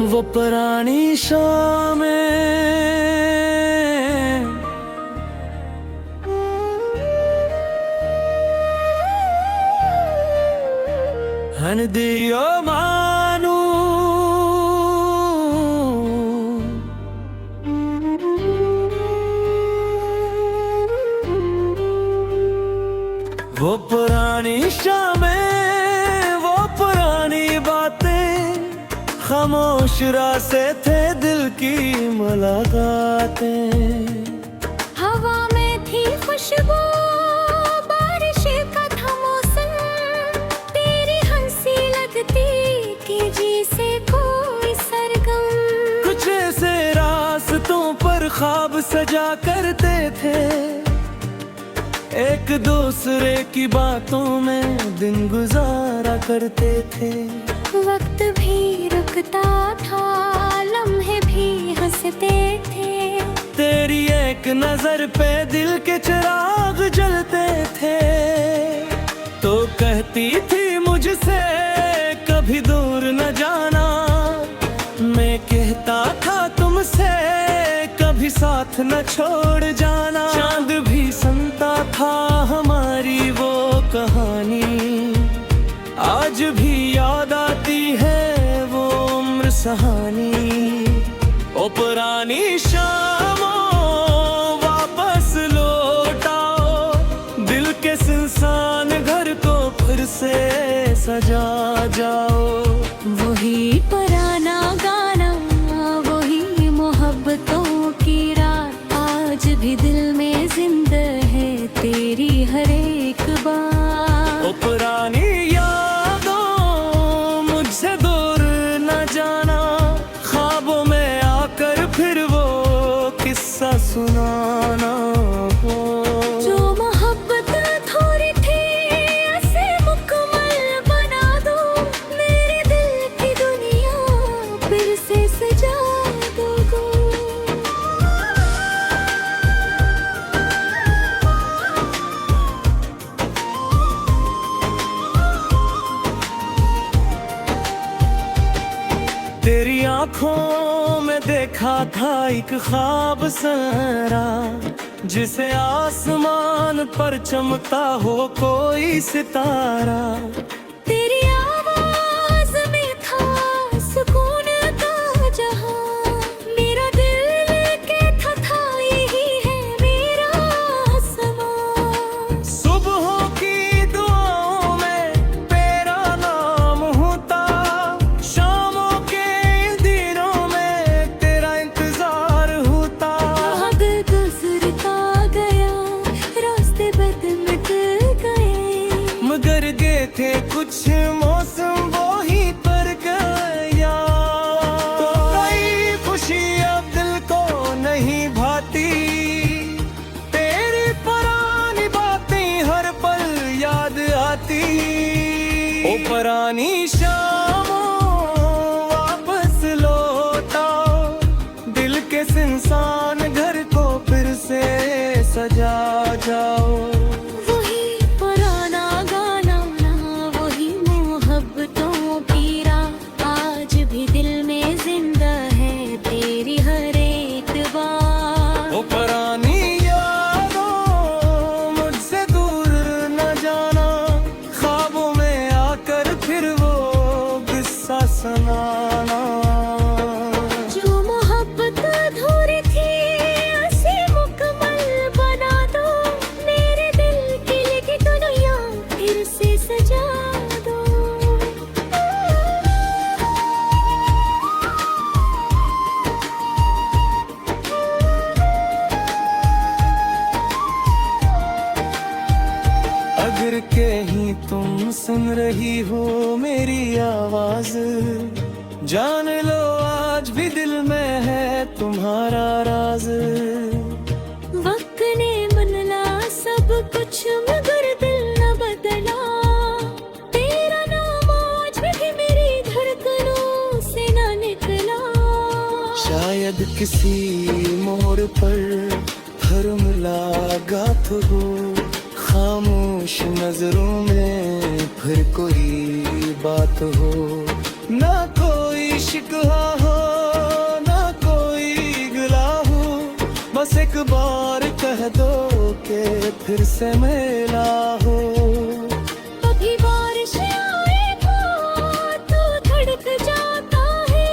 वो पुरानी शामें हन दियो मानू वो पुरानी शामें, वो पुरानी बातें, खामोश रास्ते थे दिल की मुलाकातें। हवा में थी खुशबू, बारिश का था मौसम, तेरी हंसी लगती कि जैसे कोई सरगम। कुछ ऐसे रास्तों पर ख्वाब सजा करते थे, एक दूसरे की बातों में दिन गुजारा करते थे। वक्त भी रुकता था, लम्हे भी हंसते थे, तेरी एक नजर पे दिल के चिराग जलते थे। तो कहती थी मुझसे कभी दूर न जाना, मैं कहता था तुमसे कभी साथ न छोड़ जाना। चांद भी सुनता था हमारी वो कहानी, आज भी याद आती है वो उम्र सहानी। ओ पुरानी शामों वापस लौटाओ, दिल के सुनसान घर को फिर से सजा जाओ। वही पुराना गाना, वही मोहब्बतों की रात, आज भी दिल में जिंदा है तेरी हर एक बात। ओ पुरानी यादों मुझसे दूर न जाना, ख्वाबों में आकर फिर वो किस्सा सुनाना हो। जो मोहब्बत थोड़ी थी ऐसे मुकम्मल बना दो, मेरे दिल की दुनिया फिर से सजा दोगो। तेरी आंखों में देखा था एक ख्वाब सारा, जिसे आसमान पर चमकता हो कोई सितारा। तेरी आवाज में था सुकून का जहां, मेरा दिल के था यही है मेरा आसमां। सुबहों की दुआओं में तेरा नाम होता, शामों के दिनों में तेरा इंतजार होता। वक्त गुजरता गया, रास्ते बदल गए, मगर गए थे कुछ मौसम वो ही पर गया। तो कई खुशी अब दिल को नहीं भाती, तेरी पुरानी बातें हर पल याद आती। ओ पुरानी शामों वापस लौटाओ, दिल के सुनसान घर को फिर से सजा जाओ। वही पुराना गाना, वही मोहब्बतों की रात, आज भी दिल में जिंदा है तेरी हर एक बात। ओ पुरानी यादों मुझसे दूर न जाना, ख्वाबों में आकर फिर वो किस्सा सुनाना। जो मोहब्बत अधूरी थी ऐसे मुकम्मल बना दो, मेरे दिल की लिखी दुनिया फिर से सजा दो। अगर कहीं तुम सुन रही हो मेरी आवाज, जान लो आज भी दिल में है तुम्हारा राज। वक्त ने बदला सब कुछ मगर दिल न बदला, तेरा नाम आज भी मेरी धड़कनों से न निकला। शायद किसी मोड़ पर हर मुलाकात हो, खामोश नजरों में फिर कोई बात हो, ना कोई शिकवा हो बार कह दो कि फिर से मेला हो। कभी बारिश आएगा तो धड़क जाता है,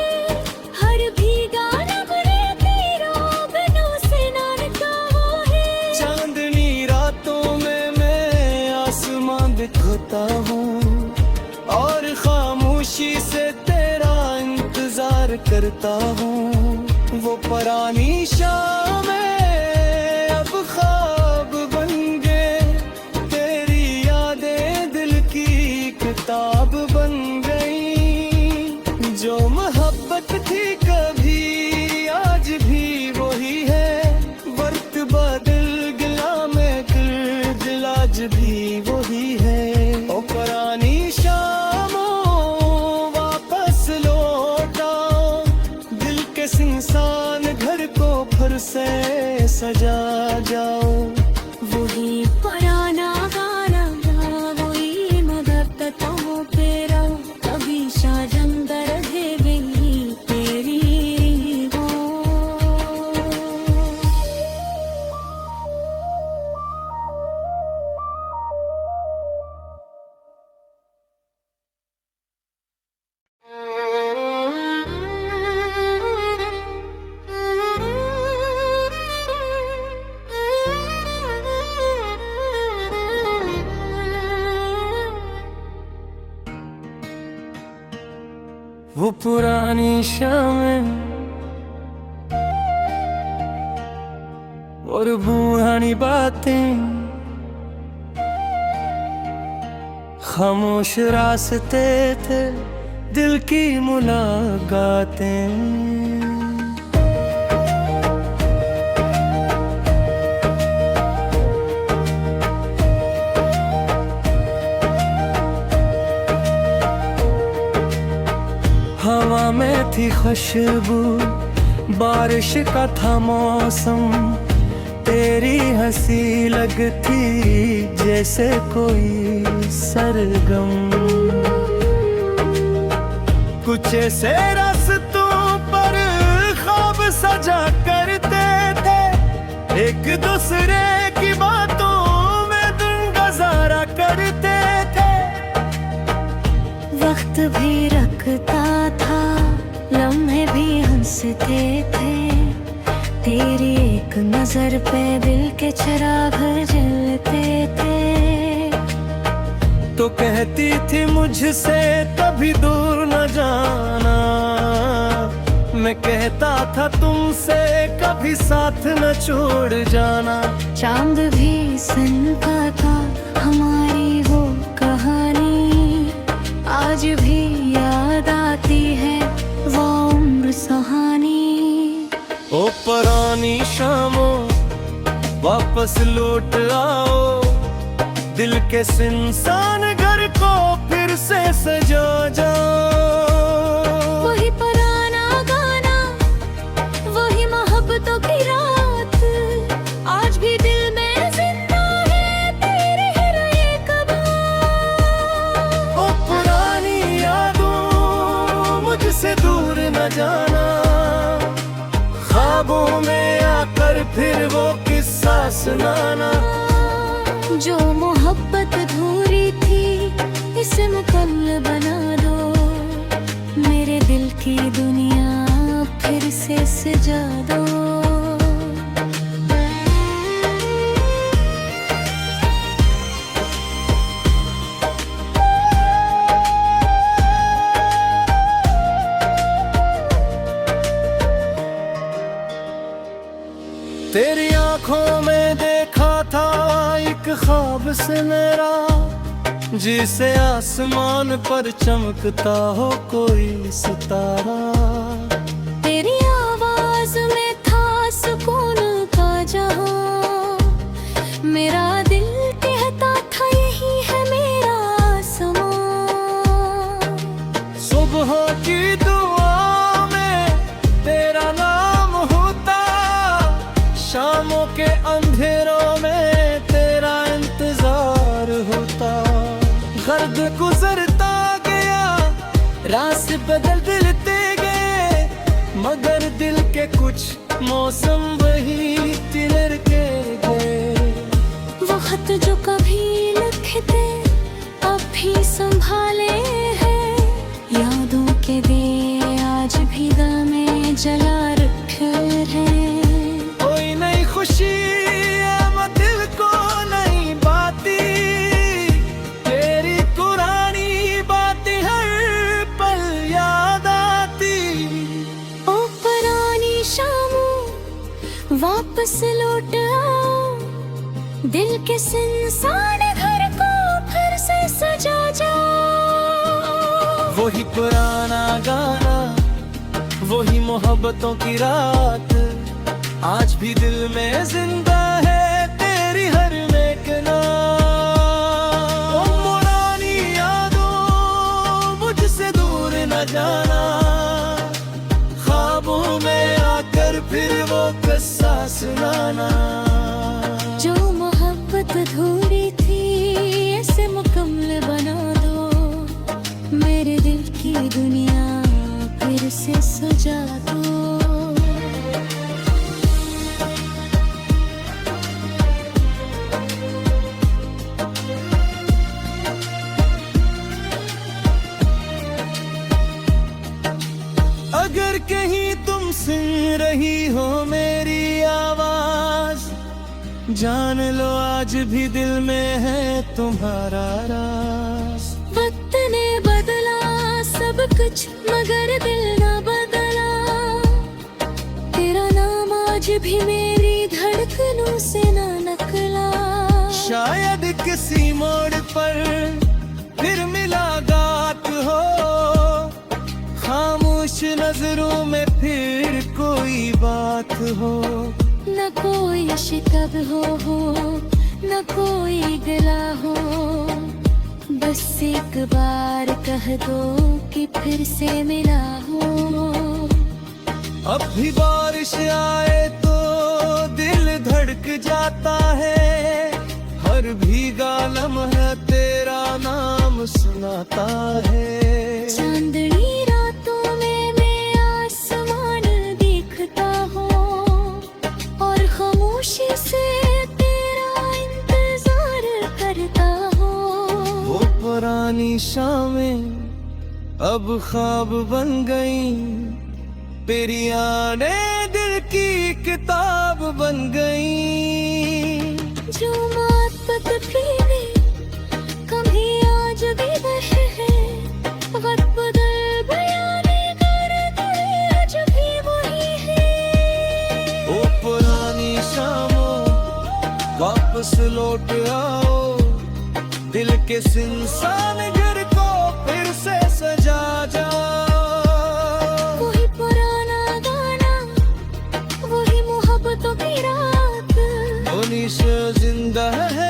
हर भीगा रबड़े तेरा बिनों से नानका वो है। चांदनी रातों में मैं आसमां दिखता हूँ और खामोशी से तेरा इंतजार करता हूँ। वो पुरानी शामें अब ख्वाब बन गए, तेरी यादें दिल की किताब बन गई। जो मोहब्बत थी कभी आज भी वही है, वक्त बदल गिला में दिल आज भी वही है। ओ पुरानी शामों वापस लौटाओ, दिल के इंसान घर को फिर से सजा जाओ। वही पुराना गाना वही मददतों पेरा, कभी शाजंदर है गई तेरी वो। वो पुरानी शामें और पुरानी बातें, खामोश रास्ते थे दिल की मुलाकातें। हवा में थी खुशबू, बारिश का था मौसम, तेरी हंसी लगती जैसे कोई सरगम। कुछ ऐसे रास्तों पर ख्वाब सजा करते थे, एक दूसरे की बातों में दिन गुजारा करते थे। वक्त भी रखता था, लम्हे भी हंसते थे, तेरी एक नजर पे दिल के चिराग जलते थे। तो कहती थी मुझसे कभी दूर न जाना, मैं कहता था तुमसे कभी साथ न छोड़ जाना। चांद भी सनका था हमारी वो कहानी, आज भी याद आती है वो उम्र सुहानी। ओ पुरानी शामों वापस लौट आओ, दिल के इंसान घर को फिर से सजा जाओ। वही पुराना गाना वही मोहब्बतों की रात, आज भी दिल में जिंदा है तेरे हृदय का बात। ओ पुरानी यादों मुझसे दूर न जाना, ख्वाबों में आकर फिर वो किस्सा सुनाना। जो मोहब्बत अधूरी थी इसे मुकम्मल बना दो, मेरे दिल की दुनिया फिर से सजा दो। तेरी आंखों में देखा था एक ख्वाब से मेरा, जिसे आसमान पर चमकता हो कोई सितारा। तेरी आवाज में था सुकून का जहां, मेरा दिल कहता था यही है मेरा आसमां। सुबह की दुआ में तेरा नाम होता, शामों के अंधेरों में तेरा इंतजार होता। गर्द गुजरता गया, रास्ते बदलते गए, मगर दिल के कुछ मौसम वही थे। मिट्टी लड़के गए। वो खत जो कभी लिखे थे अब भी संभाले हैं, यादों के दिए आज भी दिल में जला रखे हैं। कोई नई खुशी है दिल को नई बातें, तेरी पुरानी बातें हर पल याद आती। ओ पुरानी शामों वापस लौट आओ, दिल के सुनसान घर को फिर से सजा जाओ। वही पुराना गाना, वही मोहब्बतों की रात, आज भी दिल में जिंदा है तेरी हर नेक नात। ओ पुरानी यादों मुझसे दूर न जाना, ख्वाबों में आकर फिर वो किस्सा सुनाना। जो मोहब्बत अधूरी थी इसे मुकम्मल बना दो, मेरे दिल की दुनिया फिर से सजा दो। अगर कहीं तुम सुन रही हो मेरी आवाज, जान लो आज भी दिल में है तुम्हारा राज। वक्त ने बदला सब कुछ मगर दिल ना बदला, तेरा नाम आज भी मेरी धड़कनों से ना नकला। शायद किसी मोड़ पर फिर मुलाकात हो, खामोश नजरों में फिर कोई बात हो। न कोई शिकव हो न कोई गिला हो, बस एक बार कह दो कि फिर से मिला हो। अब भी बारिश आए तो दिल धड़क जाता है, हर भीगा लम्हा तेरा नाम सुनाता है। चांदनी रातों में मैं आसमान देखता हूँ और खामोशी से तेरा इंतजार करता हूँ। वो पुरानी शामें अब ख्वाब बन गई, तेरी यादें दिल की किताब बन गई। जो मोहब्बत भी कभी आज भी वह है, वक्त बदल बयाने करते आज भी वही है। ओ पुरानी शामों वापस लौट आओ, दिल के सुनसान घर को फिर से सजा जाओ। वही पुराना गाना, वही मोहब्बतों की रात, उन्हीं से जिंदा है